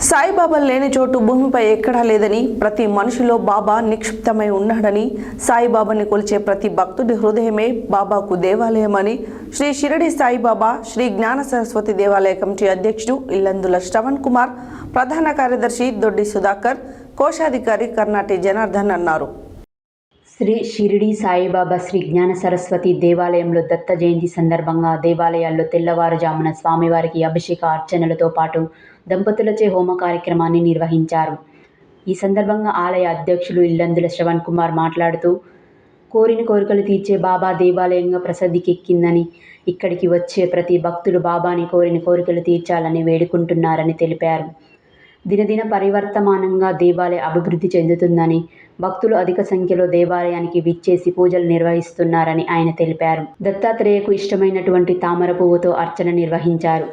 సాయిబాబా లేని చోటు భూమిపై ఎక్కడా లేదని, ప్రతి మనిషిలో బాబా నిక్షిప్తమై ఉన్నాడని, సాయిబాబాని కొలిచే ప్రతి భక్తుడి హృదయమే బాబాకు దేవాలయమని శ్రీ షిరిడి సాయిబాబా శ్రీ జ్ఞాన సరస్వతి దేవాలయ కమిటీ అధ్యక్షుడు ఇల్లందుల శ్రవణ్ కుమార్, ప్రధాన కార్యదర్శి దొడ్డి సుధాకర్, కోశాధికారి కర్నాటి జనార్దన్ అన్నారు. శ్రీ షిరిడి సాయిబాబా శ్రీ జ్ఞాన సరస్వతి దేవాలయంలో దత్త జయంతి సందర్భంగా దేవాలయాల్లో తెల్లవారుజామున స్వామివారికి అభిషేక అర్చనలతో పాటు దంపతులచే హోమ కార్యక్రమాన్ని నిర్వహించారు. ఈ సందర్భంగా ఆలయ అధ్యక్షులు ఇల్లందుల శ్రవణ్ కుమార్ మాట్లాడుతూ, కోరిన కోరికలు తీర్చే బాబా దేవాలయంగా ప్రసిద్ధికెక్కిందని, ఇక్కడికి వచ్చే ప్రతి భక్తులు బాబాని కోరిన కోరికలు తీర్చాలని వేడుకుంటున్నారని తెలిపారు. దినదిన పరివర్తమానంగా దేవాలయ అభివృద్ధి చెందుతుందని, భక్తులు అధిక సంఖ్యలో దేవాలయానికి విచ్చేసి పూజలు నిర్వహిస్తున్నారని ఆయన తెలిపారు. దత్తాత్రేయకు ఇష్టమైనటువంటి తామర పువ్వుతో అర్చన నిర్వహించారు.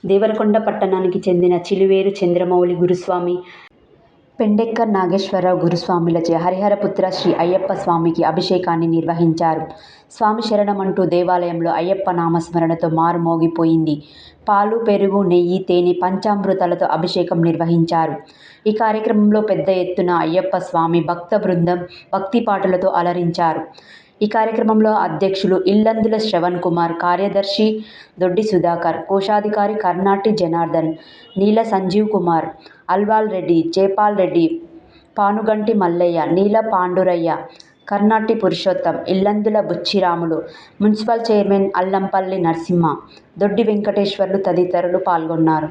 దేవరకొండ పట్టణానికి చెందిన చిలువేరు చంద్రమౌళి గురుస్వామి, పెండెక్కర్ నాగేశ్వరరావు గురుస్వామిలచే హరిహరపుత్ర శ్రీ అయ్యప్ప స్వామికి అభిషేకాన్ని నిర్వహించారు. స్వామి శరణమంటూ దేవాలయంలో అయ్యప్ప నామస్మరణతో మారుమోగిపోయింది. పాలు, పెరుగు, నెయ్యి, తేనె, పంచామృతాలతో అభిషేకం నిర్వహించారు. ఈ కార్యక్రమంలో పెద్ద ఎత్తున అయ్యప్ప స్వామి భక్త బృందం భక్తి పాటలతో అలరించారు. ఈ కార్యక్రమంలో అధ్యక్షులు ఇల్లందుల శ్రవణ్ కుమార్, కార్యదర్శి దొడ్డి సుధాకర్, కోశాధికారి కర్నాటి జనార్దన్, నీల సంజీవ్ కుమార్, అల్వాల్ రెడ్డి, జైపాల్ రెడ్డి, పానుగంటి మల్లయ్య, నీల పాండురయ్య, కర్నాటి పురుషోత్తం, ఇల్లందుల బుచ్చిరాములు, మున్సిపల్ చైర్మన్ అల్లంపల్లి నరసింహ, దొడ్డి వెంకటేశ్వర్లు తదితరులు పాల్గొన్నారు.